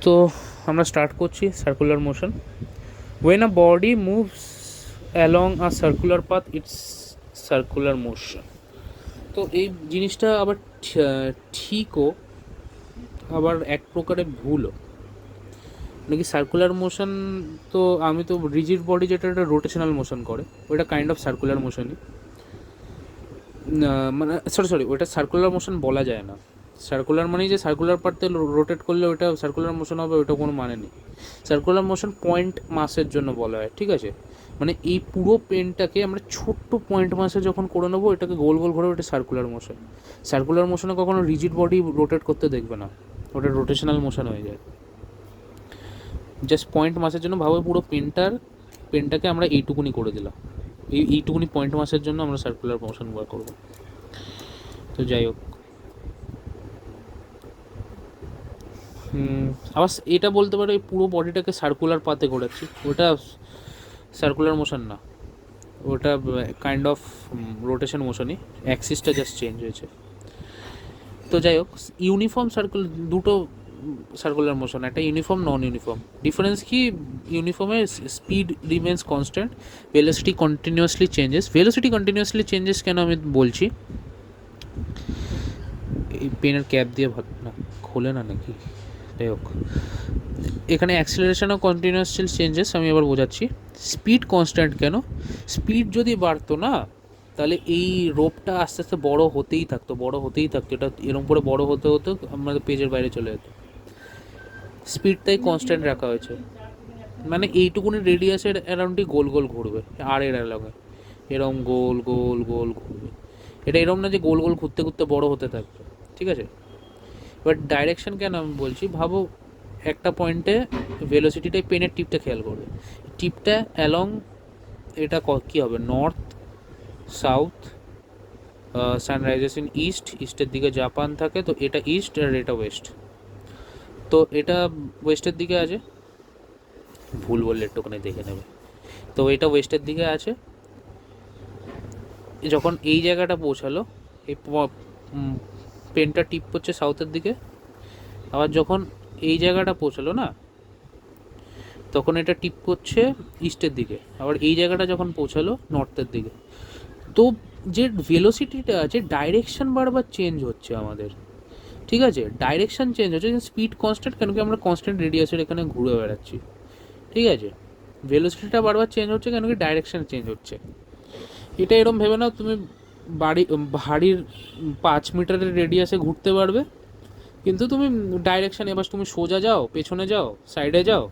তো আমরা স্টার্ট করছি circular motion. when a body moves along a circular path it's circular motion। তো এই জিনিসটা আবার ঠিকও আবার এক প্রকারে ভুলও, নাকি সার্কুলার মোশন। তো আমি তো রিজিড বডি যেটা একটা রোটেশনাল মোশন করে ওইটা কাইন্ড অফ সার্কুলার মোশনই, মানে সরি ওইটা সার্কুলার মোশন বলা যায় না। সার্কুলার মানেই যে সার্কুলার পার্টতে রোটেট করলে ওইটা সার্কুলার মোশন হবে, ওইটা কোনো মানে নেই। সার্কুলার মোশন পয়েন্ট মাসের জন্য বলা হয়, ঠিক আছে? মানে এই পুরো পেনটাকে আমরা ছোট্ট পয়েন্ট মাসে যখন করে নেবো এটাকে গোল গোল ঘুরে, ওটা সার্কুলার মোশন। সার্কুলার মোশনে কখনো রিজিড বডি রোটেট করতে দেখবে না, ওটা রোটেশনাল মোশন হয়ে যায়। জাস্ট পয়েন্ট মাসের জন্য ভাবে পুরো পেনটাকে আমরা এইটুকুনি করে দিলাম, এইটুকুনি পয়েন্ট মাসের জন্য আমরা সার্কুলার মোশন বার করবো। তো যাই হোক, আবার এটা বলতে পারো এই পুরো বডিটাকে সার্কুলার পাতে ঘোরাচ্ছি, ওটা সার্কুলার মোশন না, ওটা কাইন্ড অফ রোটেশন মোশনই, অ্যাক্সিসটা জাস্ট চেঞ্জ হয়েছে। তো যাই হোক, ইউনিফর্ম সার্কুল দুটো সার্কুলার মোশন, একটা ইউনিফর্ম নন ইউনিফর্ম। ডিফারেন্স কি, ইউনিফর্মের speed remains constant, velocity continuously changes. Velocity continuously changes কেন আমি বলছি, এই পেনের ক্যাপ দিয়ে ভালো না খোলে না নাকি, যাই হোক, এখানে অ্যাক্সিলারেশনও কন্টিনিউয়াসলি চেঞ্জেস। আমি এবার বোঝাচ্ছি স্পিড কনস্ট্যান্ট কেন। স্পিড যদি বাড়তো না তাহলে এই রোপটা আস্তে আস্তে বড় হতেই থাকতো, এটা এরকম করে বড় হতে হতে আমাদের পেজের বাইরে চলে যেত। স্পিডটাই কনস্ট্যান্ট রাখা হয়েছে, মানে এইটুকুনি রেডিয়াসের অ্যারাউন্ডই গোল গোল ঘুরবে, আর এর অ্যালাউঙ্গে এরম গোল গোল গোল ঘুরবে। এটা এরম না যে গোল গোল ঘুরতে ঘুরতে বড় হতে থাকবে, ঠিক আছে? এবার ডাইরেকশন কেন আমি বলছি, ভাবো একটা পয়েন্টে ভেলোসিটিটাই, পেনের টিপটা খেয়াল করবে, টিপটা অ্যালং এটা কী হবে, নর্থ সাউথ, সানরাইজেস ইন ইস্ট, ইস্টের দিকে জাপান থাকে, তো এটা ইস্ট আর এটা ওয়েস্ট। তো এটা ওয়েস্টের দিকে আছে, ভুল বললে একটুখানি দেখে নেবে। তো এটা ওয়েস্টের দিকে আছে, যখন এই জায়গাটা পৌঁছালো এই পেনটা টিপ করছে সাউথের দিকে, আবার যখন এই জায়গাটা পৌঁছালো না তখন এটা টিপ করছে ইস্টের দিকে, আবার এই জায়গাটা যখন পৌঁছালো নর্থের দিকে। তো যে ভেলোসিটিটা আছে, ডাইরেকশন বারবার চেঞ্জ হচ্ছে আমাদের, ঠিক আছে? ডাইরেকশন চেঞ্জ হচ্ছে, স্পিড কনস্ট্যান্ট কেন কি আমরা কনস্ট্যান্ট রেডিয়াসের এখানে ঘুরে বেড়াচ্ছি, ঠিক আছে? ভেলোসিটিটা বারবার চেঞ্জ হচ্ছে কেন কি ডাইরেকশন চেঞ্জ হচ্ছে। এটা এরকম ভেবে নাও তুমি বাড়ির 5 মিটারের রেডিয়াসে ঘুরতে পারবে, কিন্তু তুমি ডাইরেকশান এবার তুমি সোজা যাও, পেছনে যাও, সাইডে যাও,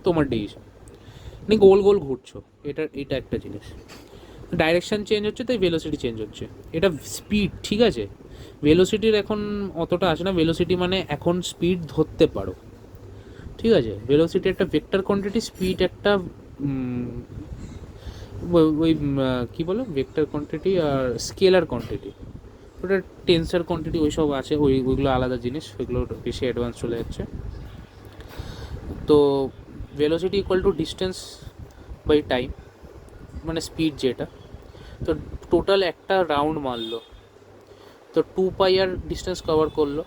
তোমার ডিসিশন, মানে গোল গোল ঘুরছো। এটা একটা জিনিস, ডাইরেকশান চেঞ্জ হচ্ছে তাই ভেলোসিটি চেঞ্জ হচ্ছে। এটা স্পিড, ঠিক আছে? ভেলোসিটির এখন অতটা আসে না, ভেলোসিটি মানে এখন স্পিড ধরতে পারো, ঠিক আছে? ভেলোসিটি একটা ভেক্টর কোয়ান্টিটি, স্পিড একটা ওই কী বলো, ভেক্টর কোয়ান্টিটি আর স্কেলার কোয়ান্টিটি, ওটা টেন্সার কোয়ান্টিটি ওইসব আছে, ওইগুলো আলাদা জিনিস, ওইগুলো বেশি অ্যাডভান্স চলে যাচ্ছে। তো velocity equal to distance by time, মানে স্পিড যেটা। তো টোটাল একটা রাউন্ড মারলো, তো 2π আর ডিস্টেন্স কভার করলো,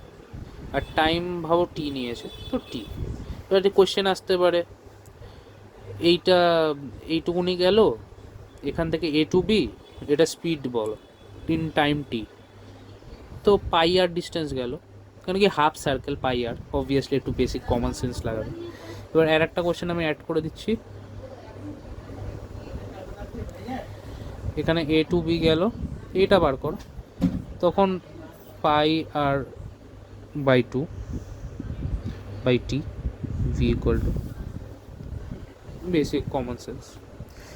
আর টাইম ভাবো টি নিয়েছে, তো টি। এবার কোয়েশ্চেন আসতে পারে, এইটুকুনি গেল এখান থেকে এ টু বি, এটা স্পিড বলো ইন টাইম টি, তো পাই আর ডিস্টেন্স গেল, কারণ কি হাফ সার্কেল পাই আর, অবভিয়াসলি একটু বেসিক কমন সেন্স লাগাবে। এবার আর একটা কোয়েশ্চেন আমি অ্যাড করে দিচ্ছি, এখানে এ টু বি গেল, এটা বার করো, তখন pi r by 2 by T V equal to, basic common sense.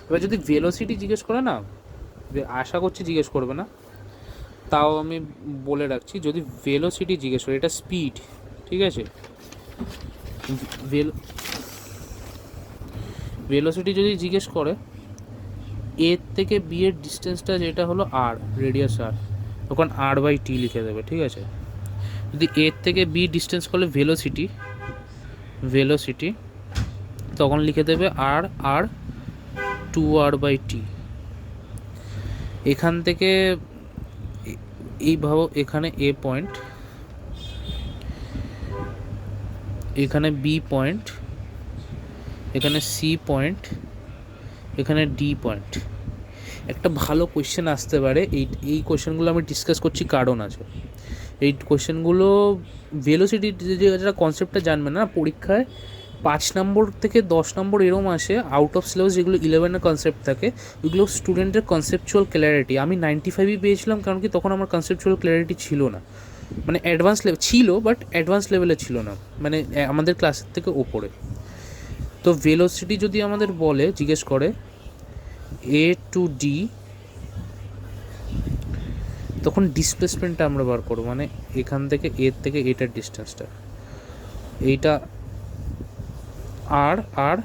এবার যদি ভেলোসিটি জিজ্ঞেস করে না, আশা করছি জিজ্ঞেস করবে না, তাও আমি বলে রাখছি, যদি ভেলোসিটি জিজ্ঞেস করে, এটা স্পিড, ঠিক আছে? ভেলোসিটি যদি জিজ্ঞেস করে, এ থেকে বি এর ডিস্টেন্সটা যেটা হলো আর, রেডিয়াস আর, তখন আর বাই টি লিখে দেবে, ঠিক আছে? যদি এ থেকে বি ডিস্টেন্স করলে ভেলোসিটি তখন লিখে দেবে আর আর 2r বাই টি। এখান থেকে এই ভাবো, এখানে এ পয়েন্ট, এখানে বি পয়েন্ট, এখানে সি পয়েন্ট, এখানে ডি পয়েন্ট। একটা ভালো কোয়েশ্চেন আসতে পারে, এই কোয়েশ্চেনগুলো আমি ডিসকাস করছি কারণ আছে। এই কোয়েশ্চেনগুলো ভেলোসিটি যারা কনসেপ্টটা জানবে না, পরীক্ষায় 5 নম্বর থেকে 10 নম্বর এরম আসে আউট অফ সিলেবাস, যেগুলো 11-এর কনসেপ্ট থাকে ওইগুলো স্টুডেন্টের কনসেপচুয়াল ক্ল্যারিটি। আমি 95ই পেয়েছিলাম, কারণ কি তখন আমার কনসেপচুয়াল ক্ল্যারিটি ছিল না, মানে অ্যাডভান্স লেভেল ছিল বাট অ্যাডভান্স লেভেলে ছিল না, মানে আমাদের ক্লাসের থেকে ওপরে। তো ভেলোসিটি যদি আমাদের বলে, জিজ্ঞেস করে এ টু ডি, তখন ডিসপ্লেসমেন্টটা আমরা বার করবো, মানে এখান থেকে এর থেকে এটার ডিস্টেন্সটা, এইটা আর আর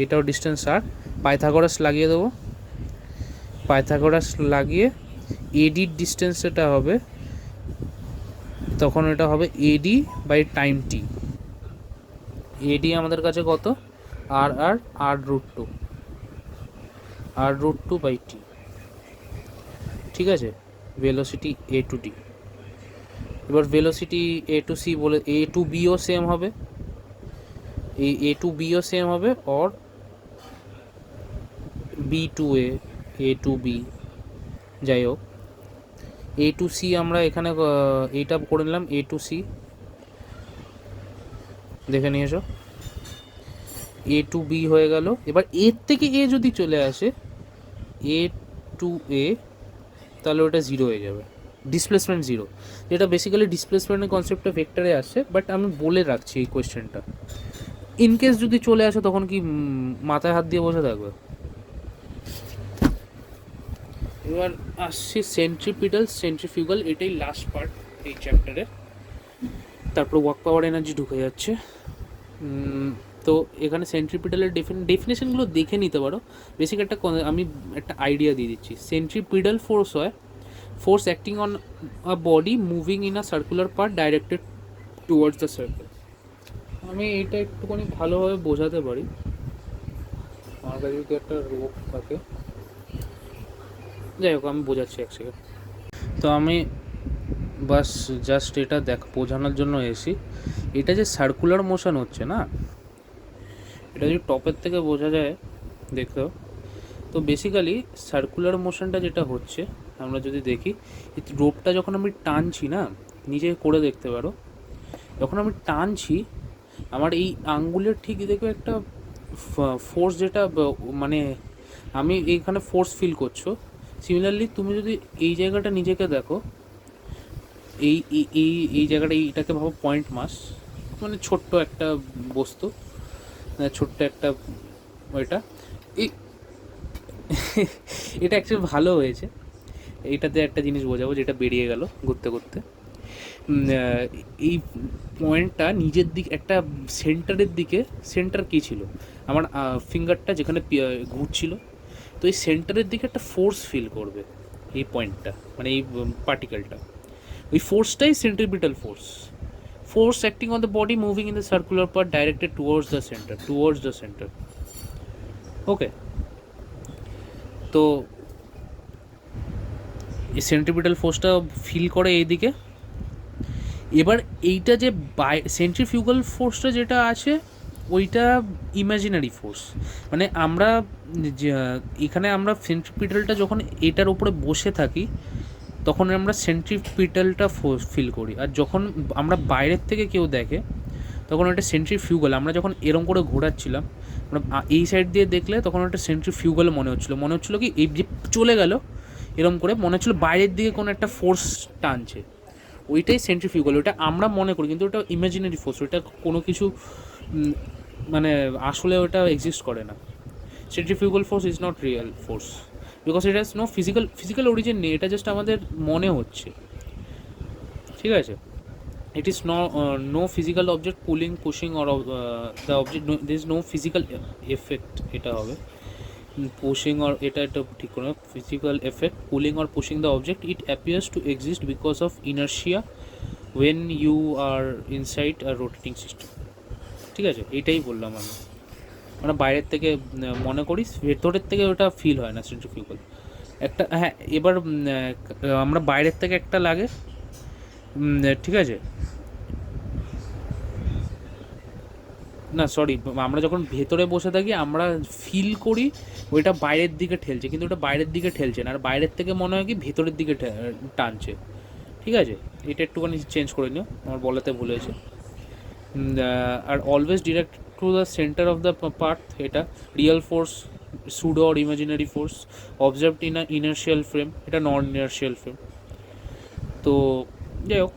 এটাও ডিস্টেন্স আর, পাইথাগোরাস লাগিয়ে দেবো। পাইথাগোরাস লাগিয়ে এডির ডিস্টেন্স এটা হবে, তখন এটা হবে এডি বাই টাইম টি। এডি আমাদের কাছে কত, আর R R root two, R root two by T. ঠিক আছে, ভেলোসিটি এ টু ডি। এবার ভেলোসিটি এ টু সি বলে, এ টু বিও সেম হবে, এই এ টু বিও সেম হবে, or B to A to B, যাই হোক। এ টু সি আমরা এখানে এইটা করে নিলাম, এ টু সি দেখে নিয়ে এসো, এ টু বি হয়ে গেল। এবার এর থেকে এ যদি চলে আসে, এ টু এ, তাহলে ওটা জিরো হয়ে যাবে, ডিসপ্লেসমেন্ট জিরো, যেটা বেসিক্যালি ডিসপ্লেসমেন্টের কনসেপ্টটা ভেক্টরে আসছে, বাট আমি বলে রাখছি এই কোয়েশ্চেনটা, ইনকেস যদি চলে আসে তখন কি মাথায় হাত দিয়ে বসে থাকবে। এবার আসছি সেন্ট্রিপিটাল সেন্ট্রিফিউগাল, এটাই লাস্ট পার্ট এই চ্যাপ্টারের, তারপর ওয়ার্ক পাওয়ার এনার্জি ঢুকে যাচ্ছে। তো এখানে সেন্ট্রিপিটালের ডেফিনেশনগুলো দেখে নিতে পারো, বেসিক একটা আমি একটা আইডিয়া দিয়ে দিচ্ছি। সেন্ট্রিপিটাল ফোর্স হয় force acting on a body moving in a circular path directed towards the circle. আমি এইটা একটুখানি ভালোভাবে বোঝাতে পারি, আমার কাছে যদি একটা রোপ থাকে, যাই হোক আমি বোঝাচ্ছি এক সেকেন্ড। তো আমি বাস জাস্ট এটা বোঝানোর জন্য এসি, এটা যে সার্কুলার মোশন হচ্ছে না, এটা যদি টপের থেকে বোঝা যায় দেখো, তো বেসিক্যালি সার্কুলার মোশনটা যেটা হচ্ছে, আমরা যদি দেখি রোপটা যখন আমি টানছি না, নিজে করে দেখতে পারো, যখন আমি টানছি আমার এই আঙ্গুলের ঠিক দেখবে একটা ফোর্স, যেটা মানে আমি এইখানে ফোর্স ফিল করছো। সিমিলারলি তুমি যদি এই জায়গাটা নিজেকে দেখো, এই এই এই জায়গাটা, এইটাকে ভাবো পয়েন্ট মাস, মানে ছোট্ট একটা বস্তু, ছোট্ট একটা ওইটা, এই এটা অ্যাকচুয়ালি ভালো হয়েছে, এইটাতে একটা জিনিস বোঝাবো যেটা বেরিয়ে গেল ঘুরতে ঘুরতে। এই পয়েন্টটা নিজের দিকে একটা সেন্টারের দিকে, সেন্টার কী ছিল আমার ফিঙ্গারটা যেখানে ঘুরছিল, তো এই সেন্টারের দিকে একটা ফোর্স ফিল করবে এই পয়েন্টটা, মানে এই পার্টিকেলটা, ওই ফোর্সটাই centripetal force, force acting on the body moving in the circular path directed towards the centre. Okay, তো এই সেন্ট্রিপিটাল ফোর্সটা ফিল করে এইদিকে। এবার এইটা যে সেন্ট্রিফিউগাল ফোর্সটা যেটা আছে, ওইটা ইমাজিনারি ফোর্স, মানে আমরা এখানে আমরা সেন্ট্রিপিটালটা যখন এটার উপরে বসে থাকি তখন আমরা সেন্ট্রিপিটালটা ফিল করি, আর যখন আমরা বাইরের থেকে কেউ দেখে তখন ওটা সেন্ট্রিফিউগাল। আমরা যখন এরম করে ঘোরাচ্ছিলাম, আমরা এই সাইড দিয়ে দেখলে তখন ওটা সেন্ট্রিফিউগাল মনে হচ্ছিলো কি এই যে চলে গেল এরম করে, মনে হচ্ছিলো বাইরের দিকে কোনো একটা ফোর্স টানছে, ওইটাই সেন্ট্রিফিউগাল। ওইটা আমরা মনে করি, কিন্তু ওটা ইমাজিনারি ফোর্স, ওইটা কোনো কিছু মানে আসলে ওটা এক্সিস্ট করে না। Centrifugal force is not real force, because it has no physical origin নেই, এটা জাস্ট আমাদের মনে হচ্ছে। ঠিক আছে, it is no physical object pulling, pushing, or the object there is no physical effect, এটা হবে pushing, or এটা ঠিক করে physical effect pulling or pushing the object, it appears to exist because of inertia when you are inside a rotating system. ঠিক আছে, এটাই বললাম আমি, মানে বাইরের থেকে মনে করি, ভেতরের থেকে ওটা ফিল হয় না সেন্ট্রিফিউগাল একটা। হ্যাঁ, এবার আমরা বাইরের থেকে একটা লাগে, ঠিক আছে, না সরি, আমরা যখন ভেতরে বসে থাকি আমরা ফিল করি ওইটা বাইরের দিকে ঠেলছে, কিন্তু ওটা বাইরের দিকে ঠেলছে না, আর বাইরের থেকে মনে হয় কি ভেতরের দিকে টানছে। ঠিক আছে, এটা একটুখানি চেঞ্জ করে নিও, আমার বলাতে ভুল হয়েছে। আর always direct to the centre of the part, এটা real force, pseudo or imaginary force, observed in a inertial frame, এটা নন ইনার্শিয়াল ফ্রেম। তো যাই হোক,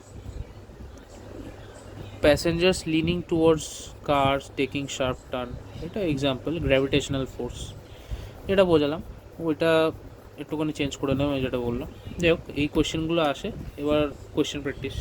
passengers leaning towards cars taking sharp turn, এটা এক্সাম্পল গ্র্যাভিটেশনাল ফোর্স, এটা বোঝালাম। ওইটা একটুখানি চেঞ্জ করে নেব, যেটা বললাম। যাই হোক, এই কোয়েশ্চেনগুলো আসে। এবার কোয়েশ্চেন প্র্যাকটিস।